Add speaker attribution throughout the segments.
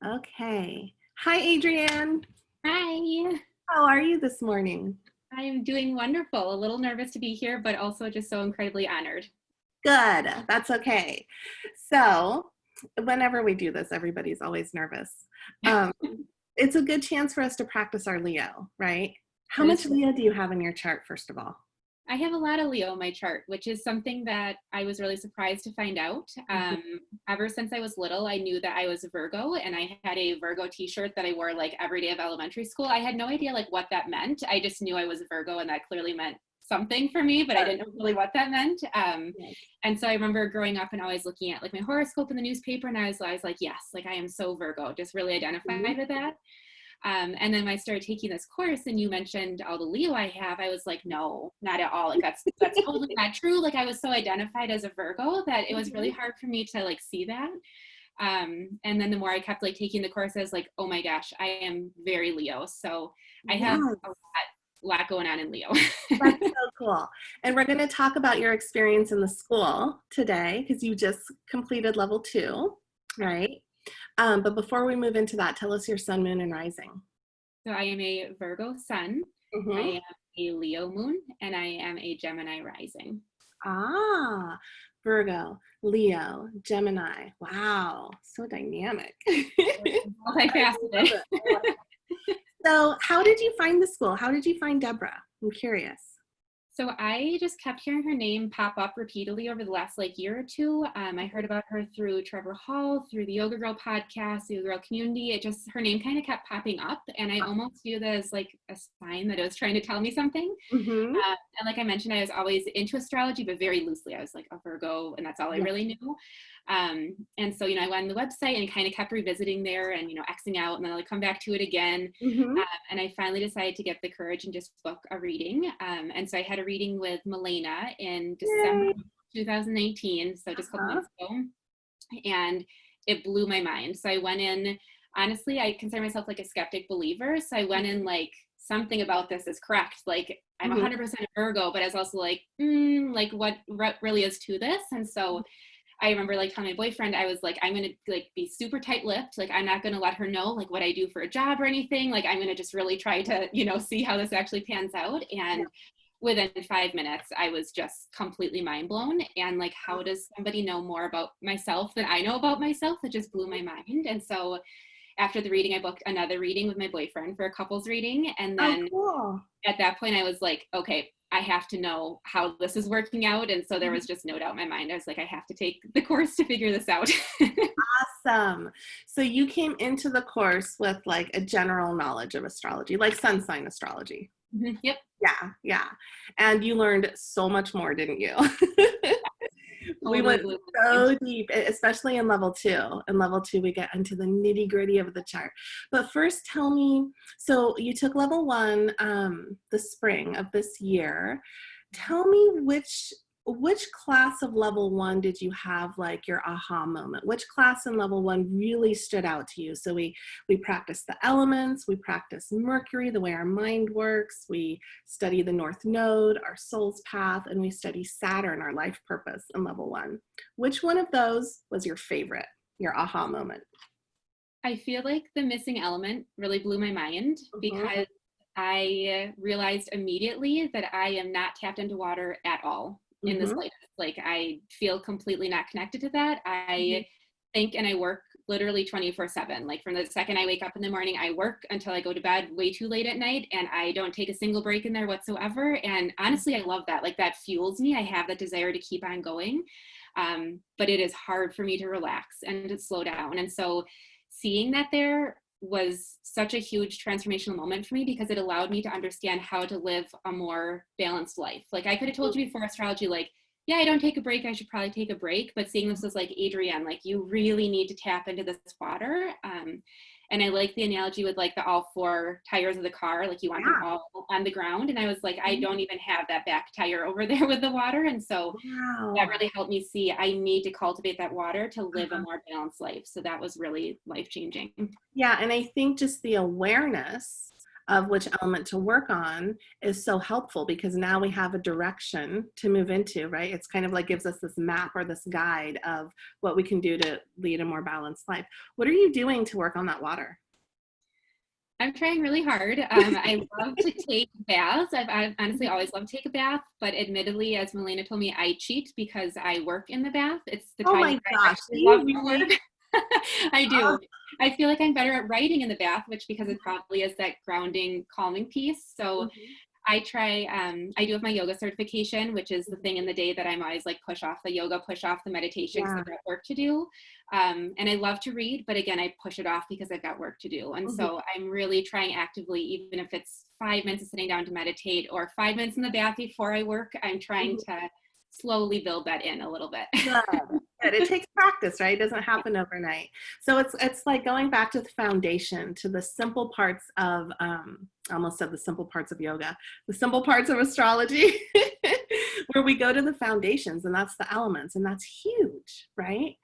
Speaker 1: Okay. Hi, Adrianne.
Speaker 2: Hi,
Speaker 1: How are you this morning?
Speaker 2: I'm doing wonderful. A little nervous to be here, but also just so incredibly honored.
Speaker 1: Good. That's okay. So, whenever we do this, everybody's always nervous. Um, it's a good chance for us to practice our Leo, right? How
Speaker 2: That is
Speaker 1: much
Speaker 2: true.
Speaker 1: Leo do you have in your chart, first of all?
Speaker 2: I have a lot of Leo in my chart, which is something that I was really surprised to find out.
Speaker 1: Mhm.
Speaker 2: Ever since I was little, I knew that I was a Virgo, and I had a Virgo t-shirt that I wore like every day of elementary school. I had no idea like what that meant. I just knew I was a Virgo, and that clearly meant something for me, but I didn't know really what that meant. And so I remember growing up and always looking at like my horoscope in the newspaper, and I was like, yes, like I am so Virgo, just really
Speaker 1: Mhm.
Speaker 2: identified with that. And then when I started taking this course and you mentioned all the Leo I have, I was like, no, not at all. Like that's totally not true. Like I was so identified as a Virgo that it was really
Speaker 1: Mhm.
Speaker 2: hard for me to like see that. And then the more I kept like taking the course, I was like, oh my gosh, I am very Leo. So I have
Speaker 1: Yes,
Speaker 2: a lot going on in Leo.
Speaker 1: that's so cool. And we're going to talk about your experience in the school today because you just completed level 2, right? But before we move into that, tell us your sun, moon, and rising.
Speaker 2: So I am a Virgo sun, I
Speaker 1: Mm-hmm.
Speaker 2: am a Leo moon, and I am a Gemini rising.
Speaker 1: Ah, Virgo, Leo, Gemini. Wow, so dynamic. I
Speaker 2: Multifaceted.
Speaker 1: love it. I love it. So, how did you find the school? How did you find Debra? I'm curious.
Speaker 2: So I just kept hearing her name pop up repeatedly over the last like year or two. I heard about her through Trevor Hall, through the Yoga Girl podcast, the Yoga Girl community. It just her name kind of kept popping up, and I almost viewed it as like a sign that it was trying to tell me something.
Speaker 1: Mm-hmm.
Speaker 2: And like I mentioned, I was always into astrology, but very loosely. I was like a Virgo, and that's all I
Speaker 1: Yeah.
Speaker 2: really knew. And so, I went on the website and kind of kept revisiting there and, Xing out, and then I'd come back to it again.
Speaker 1: Mm-hmm.
Speaker 2: And I finally decided to get the courage and just book a reading. And so I had a reading with Milena in December
Speaker 1: Yay.
Speaker 2: 2018, so just a couple
Speaker 1: Uh-huh.
Speaker 2: months ago. And it blew my mind. So I went in, honestly, I consider myself like a skeptic believer. So I went in like, something about this is correct. Like I'm
Speaker 1: Mm-hmm.
Speaker 2: 100% a Virgo, but I was also like, like what really is to this? And so I remember like telling my boyfriend, I was like, I'm gonna like be super tight-lipped. Like I'm not gonna let her know like what I do for a job or anything. Like I'm gonna just really try to, see how this actually pans out.
Speaker 1: Yeah.
Speaker 2: And within 5 minutes, I was just completely mind blown. And like, how does somebody know more about myself than I know about myself? It just blew my mind. And so after the reading, I booked another reading with my boyfriend for a couples reading. And
Speaker 1: Oh,
Speaker 2: then
Speaker 1: cool.
Speaker 2: at that point I was like, okay, I have to know how this is working out. And so there was just no doubt in my mind. I was like, I have to take the course to figure this out.
Speaker 1: Awesome. So you came into the course with like a general knowledge of astrology, like sun sign astrology.
Speaker 2: Yep.
Speaker 1: Yeah, yeah. And you learned so much more, didn't you? We
Speaker 2: Totally
Speaker 1: went
Speaker 2: blew my mind.
Speaker 1: so deep, especially in level 2. In level 2, we get into the nitty gritty of the chart. But first, tell me, so you took level 1 the spring of this year. Tell me which class of level 1 did you have like your aha moment? Which class in level 1 really stood out to you? So we practice the elements, we practice Mercury, the way our mind works, we study the North Node, our soul's path, and we study Saturn, our life purpose in level 1. Which one of those was your favorite, your aha moment?
Speaker 2: I feel like the missing element really blew my mind
Speaker 1: Mhm.
Speaker 2: because I realized immediately that I am not tapped into water at all in this
Speaker 1: Mhm.
Speaker 2: life. Like I feel completely not connected to that.
Speaker 1: Mhm.
Speaker 2: I think and I work literally 24/7. Like from the second I wake up in the morning, I work until I go to bed way too late at night, and I don't take a single break in there whatsoever. And honestly, I love that. Like that fuels me. I have that desire to keep on going. But it is hard for me to relax and to slow down. And so seeing that there was such a huge transformational moment for me because it allowed me to understand how to live a more balanced life. Like I could have told you before astrology, like, yeah, I don't take a break, I should probably take a break. But seeing this was like, Adrianne, like you really need to tap into this water. And I like the analogy with like the all four tires of the car, like you want them
Speaker 1: Yeah.
Speaker 2: all on the ground. And I was like, I
Speaker 1: Mhm.
Speaker 2: don't even have that back tire over there with the water. And so that
Speaker 1: Wow.
Speaker 2: really helped me see I need to cultivate that water to live a
Speaker 1: Uh-huh.
Speaker 2: more balanced life. So that was really life changing.
Speaker 1: Yeah, and I think just the awareness of which element to work on is so helpful, because now we have a direction to move into, right? It's kind of like gives us this map or this guide of what we can do to lead a more balanced life. What are you doing to work on that water?
Speaker 2: I'm trying really hard. I love to take baths. I've honestly always loved to take a bath, but admittedly, as Melina told me, I cheat because I work in the bath. It's the
Speaker 1: Oh
Speaker 2: time
Speaker 1: my
Speaker 2: that I
Speaker 1: gosh, do
Speaker 2: actually
Speaker 1: you
Speaker 2: love to
Speaker 1: really?
Speaker 2: work. I
Speaker 1: Oh,
Speaker 2: do. I feel like I'm better at writing in the bath, which because it probably is that grounding, calming piece. So
Speaker 1: mhm.
Speaker 2: I try, I do have my yoga certification, which is the thing in the day that I'm always like push off the yoga, push off the meditation because
Speaker 1: Yeah.
Speaker 2: I've got work to do. And I love to read, but again, I push it off because I've got work to do. And
Speaker 1: Mhm.
Speaker 2: so I'm really trying actively, even if it's 5 minutes of sitting down to meditate or 5 minutes in the bath before I work, I'm trying
Speaker 1: Mhm.
Speaker 2: to slowly build that in a little bit.
Speaker 1: Good. Good. It takes practice, right? It doesn't happen overnight. So it's like going back to the foundation, to the simple parts of I almost said the simple parts of yoga, the simple parts of astrology, where we go to the foundations, and that's the elements, and that's huge, right?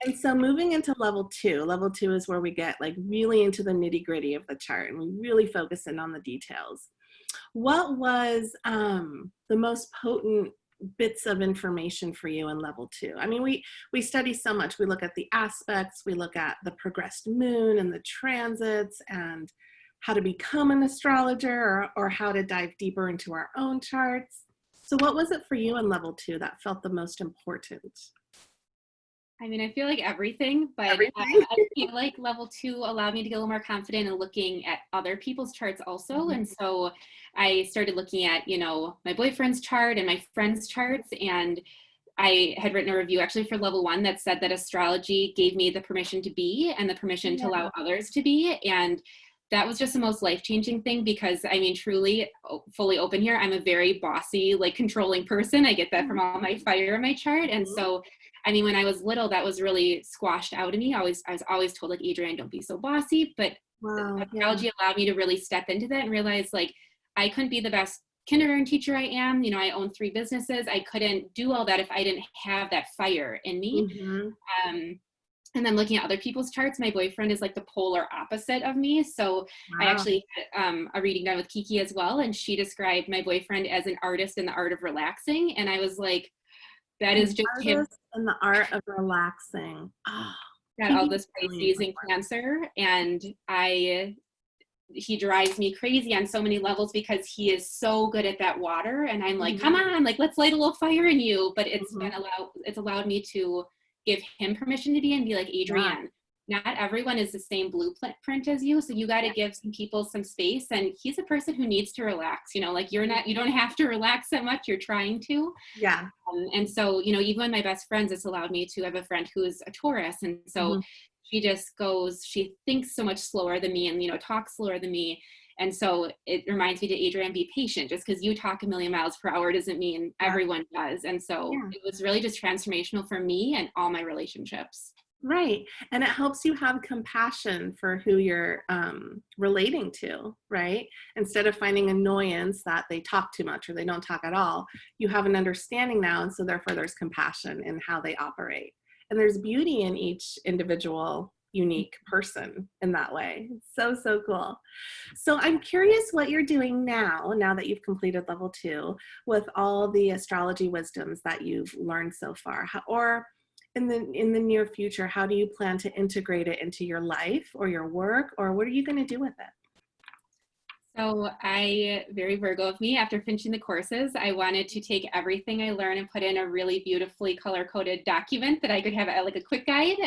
Speaker 1: And so moving into level two is where we get like really into the nitty gritty of the chart, and we really focus in on the details. What was the most potent bits of information for you in level two? I mean, we study so much. We look at the aspects, we look at the progressed moon and the transits, and how to become an astrologer, or how to dive deeper into our own charts. So what was it for you in level two that felt the most important?
Speaker 2: I mean, I feel like everything, but
Speaker 1: Everything.
Speaker 2: I feel like level 2 allowed me to get a little more confident in looking at other people's charts also.
Speaker 1: Mhm.
Speaker 2: And so I started looking at, my boyfriend's chart and my friend's charts. And I had written a review actually for level 1 that said that astrology gave me the permission to be and the permission to
Speaker 1: Yeah.
Speaker 2: allow others to be. And that was just the most life-changing thing because I mean, truly, fully open here, I'm a very bossy, like controlling person. I get that from all my fire in my chart. And
Speaker 1: Mhm.
Speaker 2: so I mean, when I was little, that was really squashed out of me. I was always told like, Adrianne, don't be so bossy. But
Speaker 1: Wow. Yeah.
Speaker 2: astrology allowed me to really step into that and realize like I couldn't be the best kindergarten teacher I am. I own 3 businesses. I couldn't do all that if I didn't have that fire in me.
Speaker 1: Mhm.
Speaker 2: Um, and then looking at other people's charts, my boyfriend is like the polar opposite of me. So I
Speaker 1: Wow.
Speaker 2: actually had a reading done with Kiki as well. And she described my boyfriend as an artist in the art of relaxing. And I was like, that
Speaker 1: An
Speaker 2: is just him.
Speaker 1: artist in the art of relaxing. Oh,
Speaker 2: Got all
Speaker 1: Kiki's
Speaker 2: this
Speaker 1: a brilliant
Speaker 2: Pisces and Cancer, and he drives me crazy on so many levels because he is so good at that water, and I'm like, come
Speaker 1: Mhm.
Speaker 2: on, like let's light a little fire in you. But
Speaker 1: Mhm.
Speaker 2: it's allowed me to give him permission to be and be like,
Speaker 1: Yeah.
Speaker 2: Adrianne, not everyone is the same blueprint as you, so you got to
Speaker 1: Yeah.
Speaker 2: give some people some space. And he's a person who needs to relax. Like you don't have to relax that much. You're trying to.
Speaker 1: Yeah.
Speaker 2: And so, even my best friends, it's allowed me to have a friend who's a Taurus. And so
Speaker 1: Mhm.
Speaker 2: she thinks so much slower than me and, talks slower than me. And so it reminds me to Adrianne, be patient. Just because you talk a million miles per hour doesn't mean
Speaker 1: Yeah.
Speaker 2: everyone does. And so
Speaker 1: Yeah.
Speaker 2: it was really just transformational for me and all my relationships.
Speaker 1: Right. And it helps you have compassion for who you're relating to, right? Instead of finding annoyance that they talk too much or they don't talk at all, you have an understanding now. And so therefore there's compassion in how they operate. And there's beauty in each individual, unique person in that way. It's so, so cool. So I'm curious what you're doing now that you've completed level 2, with all the astrology wisdoms that you've learned so far, or in the near future, how do you plan to integrate it into your life or your work, or what are you going to do with it?
Speaker 2: So very Virgo of me, after finishing the courses, I wanted to take everything I learned and put in a really beautifully color-coded document that I could have like a quick guide.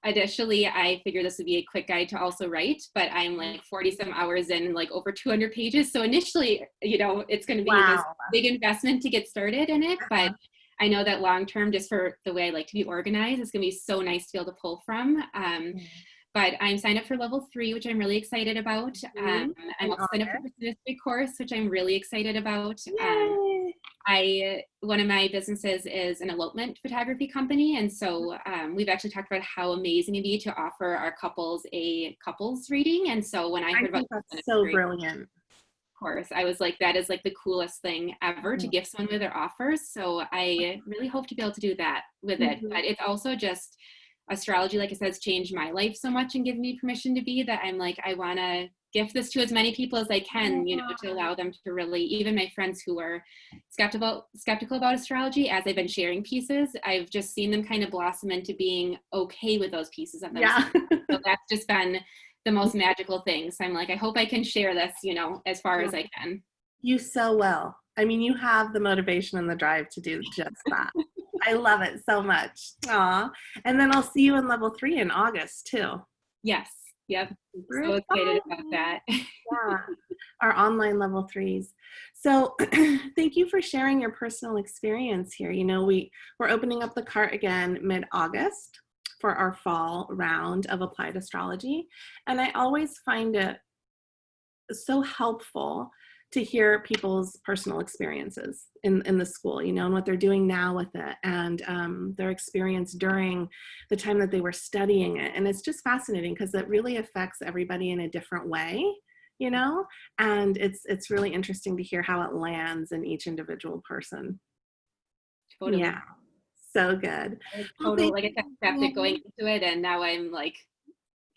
Speaker 2: Additionally, I figured this would be a quick guide to also write, but I'm like 40 some hours in, like over 200 pages. So initially, it's going to be this
Speaker 1: Wow.
Speaker 2: big investment to get started in it. But I know that long-term, just for the way I like to be organized, it's going to be so nice to be able to pull from. But I'm signed up for level 3, which I'm really excited about. I'm
Speaker 1: In
Speaker 2: also signed up for
Speaker 1: August.
Speaker 2: the ministry course, which I'm really excited about.
Speaker 1: Yay.
Speaker 2: One of my businesses is an elopement photography company. And so we've actually talked about how amazing it'd be to offer our couples a couples reading. And so when I
Speaker 1: I
Speaker 2: heard about
Speaker 1: think that's so
Speaker 2: ministry
Speaker 1: brilliant.
Speaker 2: course, I was like, that is like the coolest thing ever to gift someone with their offers. So I really hope to be able to do that with it.
Speaker 1: Mhm.
Speaker 2: But it's also just astrology, like I said, has changed my life so much and given me permission to be that I'm like, I want to gift this to as many people as I can, you know, to allow them to really, even my friends who were skeptical about astrology, as I've been sharing pieces, I've just seen them kind of blossom into being okay with those pieces of themselves. So that's just been the most magical thing. So I'm like, I hope I can share this, you know, as far as I can.
Speaker 1: You so will. I mean, you have the motivation and the drive to do just that. I love it so much. Aw. And then I'll see you in level 3 in August too.
Speaker 2: Yes. Yep. So excited about that.
Speaker 1: Yeah. Our online level 3s. So thank you for sharing your personal experience here. You know, we're opening up the cart again mid-August for our fall round of Applied Astrology. And I always find it so helpful to hear people's personal experiences in the school, you know, and what they're doing now with it, and their experience during the time that they were studying it. And it's just fascinating because it really affects everybody in a different way, you know, and it's really interesting to hear how it lands in each individual person.
Speaker 2: Totally.
Speaker 1: Yeah, so good.
Speaker 2: Totally, like I said, skeptic going into it, and now I'm like,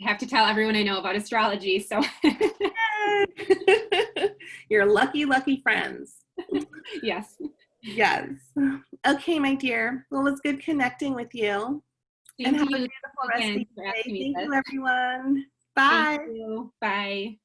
Speaker 2: have to tell everyone I know about astrology. So
Speaker 1: you're lucky friends.
Speaker 2: Yes.
Speaker 1: Yes. Okay, my dear. Well, it was good connecting with you.
Speaker 2: Thank
Speaker 1: and have
Speaker 2: you
Speaker 1: a beautiful rest of the day. Thank you, everyone.
Speaker 2: Bye.
Speaker 1: Bye.
Speaker 2: Bye.